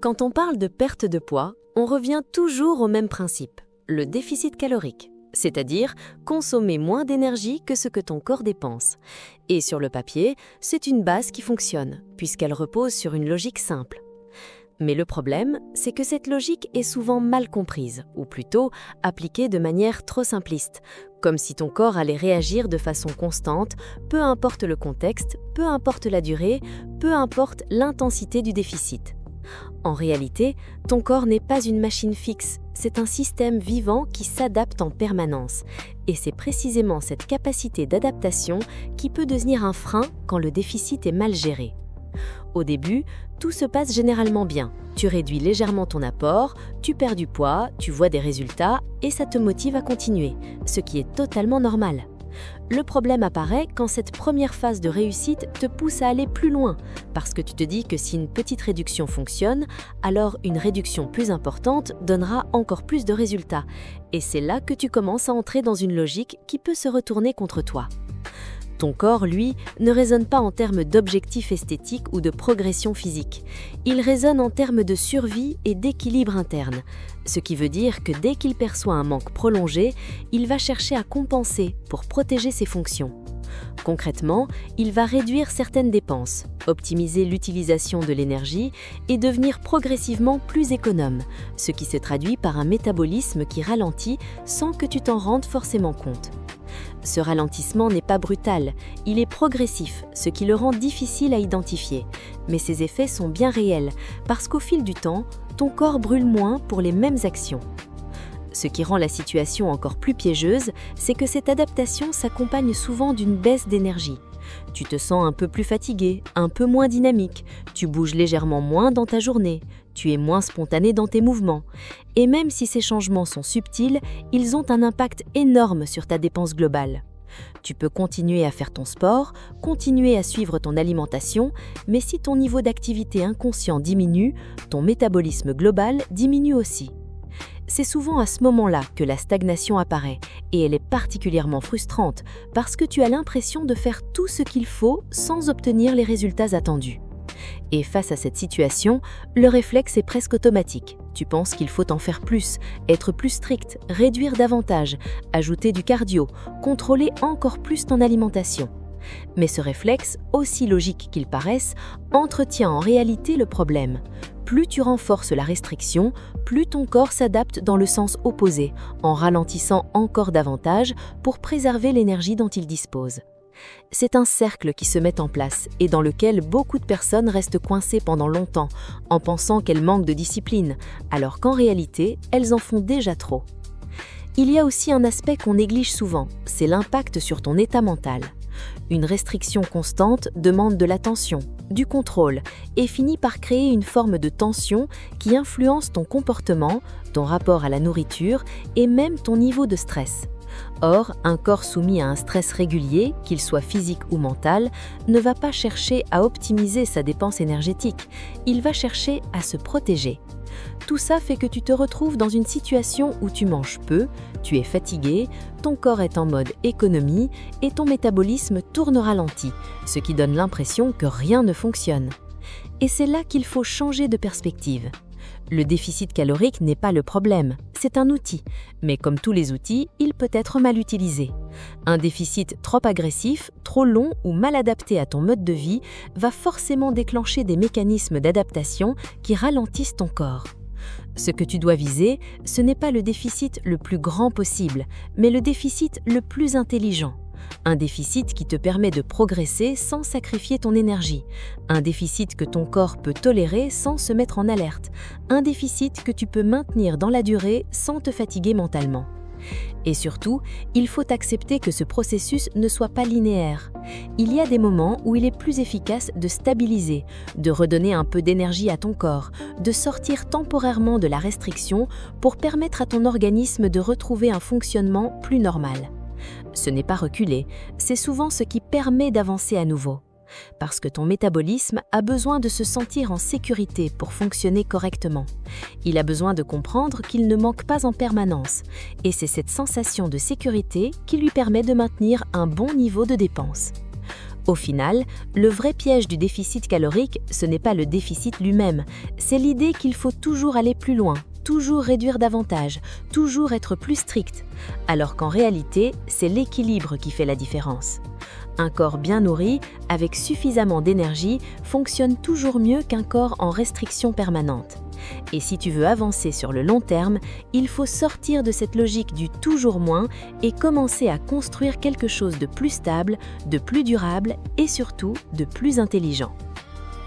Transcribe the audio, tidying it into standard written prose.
Quand on parle de perte de poids, on revient toujours au même principe, le déficit calorique, c'est-à-dire consommer moins d'énergie que ce que ton corps dépense. Et sur le papier, c'est une base qui fonctionne, puisqu'elle repose sur une logique simple. Mais le problème, c'est que cette logique est souvent mal comprise, ou plutôt appliquée de manière trop simpliste, comme si ton corps allait réagir de façon constante, peu importe le contexte, peu importe la durée, peu importe l'intensité du déficit. En réalité, ton corps n'est pas une machine fixe, c'est un système vivant qui s'adapte en permanence. Et c'est précisément cette capacité d'adaptation qui peut devenir un frein quand le déficit est mal géré. Au début, tout se passe généralement bien. Tu réduis légèrement ton apport, tu perds du poids, tu vois des résultats et ça te motive à continuer, ce qui est totalement normal. Le problème apparaît quand cette première phase de réussite te pousse à aller plus loin, parce que tu te dis que si une petite réduction fonctionne, alors une réduction plus importante donnera encore plus de résultats. Et c'est là que tu commences à entrer dans une logique qui peut se retourner contre toi. Ton corps, lui, ne raisonne pas en termes d'objectifs esthétiques ou de progression physique. Il raisonne en termes de survie et d'équilibre interne. Ce qui veut dire que dès qu'il perçoit un manque prolongé, il va chercher à compenser pour protéger ses fonctions. Concrètement, il va réduire certaines dépenses, optimiser l'utilisation de l'énergie et devenir progressivement plus économe, ce qui se traduit par un métabolisme qui ralentit sans que tu t'en rendes forcément compte. Ce ralentissement n'est pas brutal, il est progressif, ce qui le rend difficile à identifier. Mais ses effets sont bien réels, parce qu'au fil du temps, ton corps brûle moins pour les mêmes actions. Ce qui rend la situation encore plus piégeuse, c'est que cette adaptation s'accompagne souvent d'une baisse d'énergie. Tu te sens un peu plus fatigué, un peu moins dynamique, tu bouges légèrement moins dans ta journée, tu es moins spontané dans tes mouvements. Et même si ces changements sont subtils, ils ont un impact énorme sur ta dépense globale. Tu peux continuer à faire ton sport, continuer à suivre ton alimentation, mais si ton niveau d'activité inconscient diminue, ton métabolisme global diminue aussi. C'est souvent à ce moment-là que la stagnation apparaît, et elle est particulièrement frustrante parce que tu as l'impression de faire tout ce qu'il faut sans obtenir les résultats attendus. Et face à cette situation, le réflexe est presque automatique. Tu penses qu'il faut en faire plus, être plus strict, réduire davantage, ajouter du cardio, contrôler encore plus ton alimentation. Mais ce réflexe, aussi logique qu'il paraisse, entretient en réalité le problème. Plus tu renforces la restriction, plus ton corps s'adapte dans le sens opposé, en ralentissant encore davantage pour préserver l'énergie dont il dispose. C'est un cercle qui se met en place et dans lequel beaucoup de personnes restent coincées pendant longtemps en pensant qu'elles manquent de discipline, alors qu'en réalité, elles en font déjà trop. Il y a aussi un aspect qu'on néglige souvent, c'est l'impact sur ton état mental. Une restriction constante demande de l'attention, du contrôle et finit par créer une forme de tension qui influence ton comportement, ton rapport à la nourriture et même ton niveau de stress. Or, un corps soumis à un stress régulier, qu'il soit physique ou mental, ne va pas chercher à optimiser sa dépense énergétique, il va chercher à se protéger. Tout ça fait que tu te retrouves dans une situation où tu manges peu, tu es fatigué, ton corps est en mode économie et ton métabolisme tourne au ralenti, ce qui donne l'impression que rien ne fonctionne. Et c'est là qu'il faut changer de perspective. Le déficit calorique n'est pas le problème, c'est un outil, mais comme tous les outils, il peut être mal utilisé. Un déficit trop agressif, trop long ou mal adapté à ton mode de vie va forcément déclencher des mécanismes d'adaptation qui ralentissent ton corps. Ce que tu dois viser, ce n'est pas le déficit le plus grand possible, mais le déficit le plus intelligent. Un déficit qui te permet de progresser sans sacrifier ton énergie. Un déficit que ton corps peut tolérer sans se mettre en alerte. Un déficit que tu peux maintenir dans la durée sans te fatiguer mentalement. Et surtout, il faut accepter que ce processus ne soit pas linéaire. Il y a des moments où il est plus efficace de stabiliser, de redonner un peu d'énergie à ton corps, de sortir temporairement de la restriction pour permettre à ton organisme de retrouver un fonctionnement plus normal. Ce n'est pas reculer, c'est souvent ce qui permet d'avancer à nouveau. Parce que ton métabolisme a besoin de se sentir en sécurité pour fonctionner correctement. Il a besoin de comprendre qu'il ne manque pas en permanence. Et c'est cette sensation de sécurité qui lui permet de maintenir un bon niveau de dépense. Au final, le vrai piège du déficit calorique, ce n'est pas le déficit lui-même, c'est l'idée qu'il faut toujours aller plus loin, toujours réduire davantage, toujours être plus strict, alors qu'en réalité, c'est l'équilibre qui fait la différence. Un corps bien nourri, avec suffisamment d'énergie, fonctionne toujours mieux qu'un corps en restriction permanente. Et si tu veux avancer sur le long terme, il faut sortir de cette logique du toujours moins et commencer à construire quelque chose de plus stable, de plus durable et surtout de plus intelligent.